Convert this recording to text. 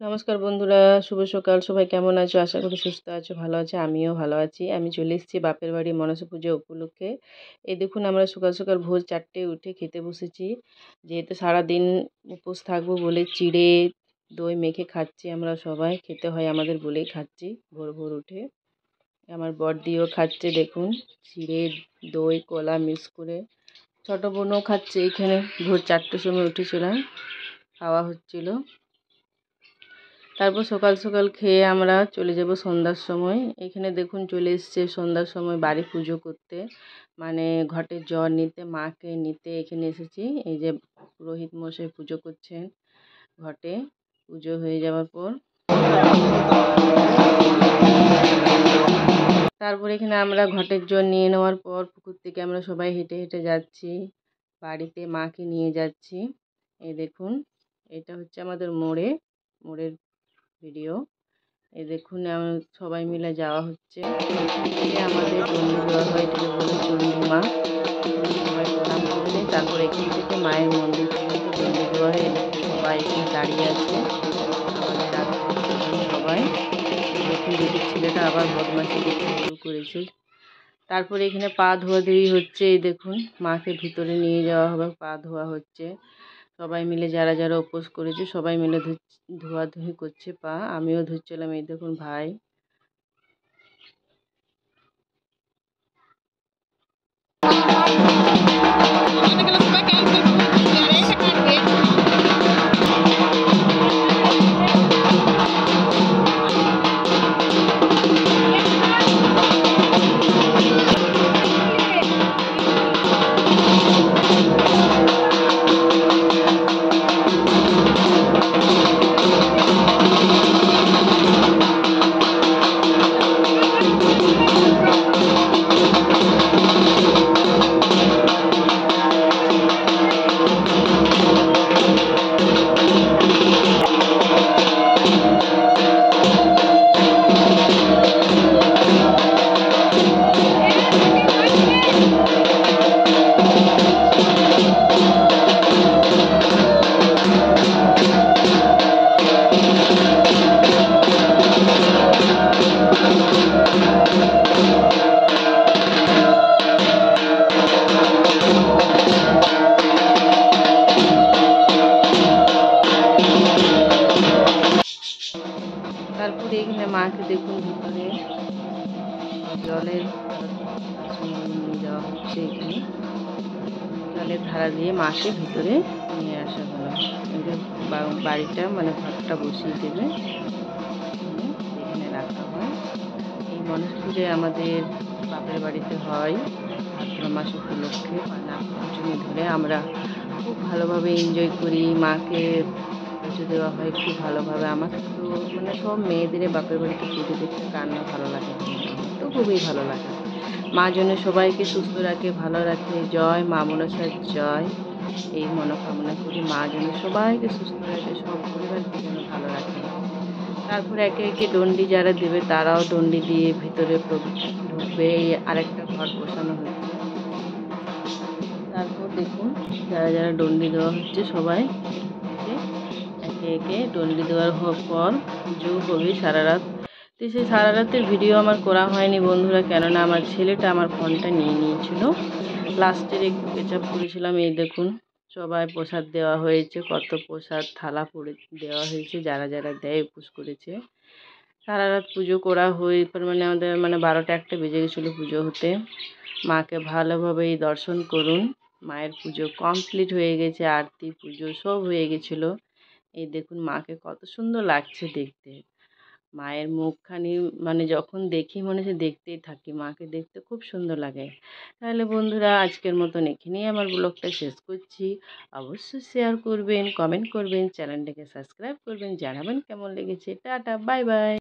নমস্কার বন্ধুরা, শুভ সকাল। সবাই কেমন আছো? আশা করি সুস্থ আছো, ভালো আছো। আমিও ভালো আছি। আমি চলে এসেছি বাপের বাড়ি মনসা পুজো উপলক্ষে। এই দেখুন আমরা সকাল সকাল ভোর 4টে উঠে খেতে বসেছি। যেহেতু সারাদিন উপোস থাকবো বলে চিড়ে দই মেখে খাচ্ছি আমরা সবাই। খেতে হয় আমাদের বলেই খাচ্ছি ভোর ভোর উঠে। আমার বড়দিও খাচ্ছে দেখুন, চিড়ে দই কলা মিক্স করে। ছোট বোনও খাচ্ছে এখানে। ভোর 4টের সময় উঠেছিলাম, খাওয়া হচ্ছিল। তারপর সকাল সকাল খেয়ে আমরা চলে যাব সন্ধ্যার সময়। এখানে দেখুন চলে এসছে সন্ধ্যার সময় বাড়ি পুজো করতে, মানে ঘটের জল নিতে, মাকে নিতে এখানে এসেছি। এই যে পুরোহিত মশাই পুজো করছেন ঘটে। পুজো হয়ে যাওয়ার পর তারপর এখানে আমরা ঘটের জল নিয়ে নেওয়ার পর পুকুর থেকে আমরা সবাই হেঁটে হেঁটে যাচ্ছি বাড়িতে, মাকে নিয়ে যাচ্ছি। এই দেখুন এটা হচ্ছে আমাদের মোড়ের ভিডিও। এই দেখুন সবাই মিলে যাওয়া হচ্ছে। আমাদের দণ্ডি দেওয়া হয়, এটাকে বলে চণ্ডীমা। সবাই প্রণাম করে নেয়। তারপর এখান থেকে মায়ের মন্দির পর্যন্ত দণ্ডি দেওয়া হয়। সবাই এখানে দাঁড়িয়ে আছে আমাদের সবাই। দেখুন দিদির ছেলেটা আবার বদমাশি করতে শুরু করেছে। তারপরে এখানে পা ধোয়াধুয়ি হচ্ছে। এই দেখুন মাকে ভিতরে নিয়ে যাওয়া হবে, পা ধোয়া হচ্ছে। সবাই মিলে যারা যারা উপোস করেছে সবাই মিলে ধোয়াধুয়ি করছে পা। আমিও ধুচ্ছিলাম। এই দেখুন ভাই। তারপরে এখানে মাকে দেখুন ভিতরে জলের নিয়ে যাওয়া হচ্ছে। এখানে জলের ধারা দিয়ে মাকে ভিতরে নিয়ে আসা হলো। বাড়িটা মানে ঘরটা বসিয়ে দেবে, এখানে রাখা হয়। এই মনসা পুজোয় আমাদের বাপের বাড়িতে হয় ভাদ্র মাস উপলক্ষে, মানে পঞ্চমী ধরে আমরা খুব ভালোভাবে এনজয় করি। মাকে পুজো দেওয়া হয় খুব ভালোভাবে। আমার তো মানে সব মেয়েদের বাপের বাড়িতে পুজো দেখতে কার না ভালো লাগে, তো খুবই ভালো লাগে। মা যেন সবাইকে সুস্থ রাখে, ভালো রাখে। জয় মা মনসার জয়। এই মনোকামনা করি মা যেন সবাইকে সুস্থ রাখে, সব পরিবারকে যেন ভালো রাখে। তারপর একে একে দণ্ডি যারা দেবে তারাও দণ্ডি দিয়ে ভিতরে ঢুকবে। এই আরেকটা ঘর বসানো হচ্ছে। তারপর দেখুন যারা যারা দণ্ডি দেওয়া হচ্ছে সবাই একে একে দণ্ডি দেওয়ার পর পুজো হবে সারা রাত। তো সেই সারা রাতের ভিডিও আমার করা হয়নি বন্ধুরা, কেননা আমার ছেলেটা আমার ফোনটা নিয়ে নিয়েছিল। লাস্টের একটু পেচাপ করেছিলাম। এই দেখুন সবাই প্রসাদ দেওয়া হয়েছে, কত প্রসাদ থালা পড়ে দেওয়া হয়েছে যারা যারা দেয় উপোস করেছে। সারা রাত পুজো করা হয়ে মানে আমাদের মানে 12টা 1টা বেজে গেছিলো পুজো হতে। মাকে ভালোভাবে দর্শন করুন। মায়ের পুজো কমপ্লিট হয়ে গেছে, আরতি পুজো সব হয়ে গেছিলো। এই দেখুন মাকে কত সুন্দর লাগছে দেখতে। মায়ের মুখখানি মানে যখন দেখি মনে হচ্ছে দেখতেই থাকি, মাকে দেখতে খুব সুন্দর লাগে। তাহলে বন্ধুরা আজকের মতন এখানেই আমার ব্লগটা শেষ করছি। অবশ্যই শেয়ার করবেন, কমেন্ট করবেন, চ্যানেলটাকে সাবস্ক্রাইব করবেন, জানাবেন কেমন লেগেছে। Tata, bye bye.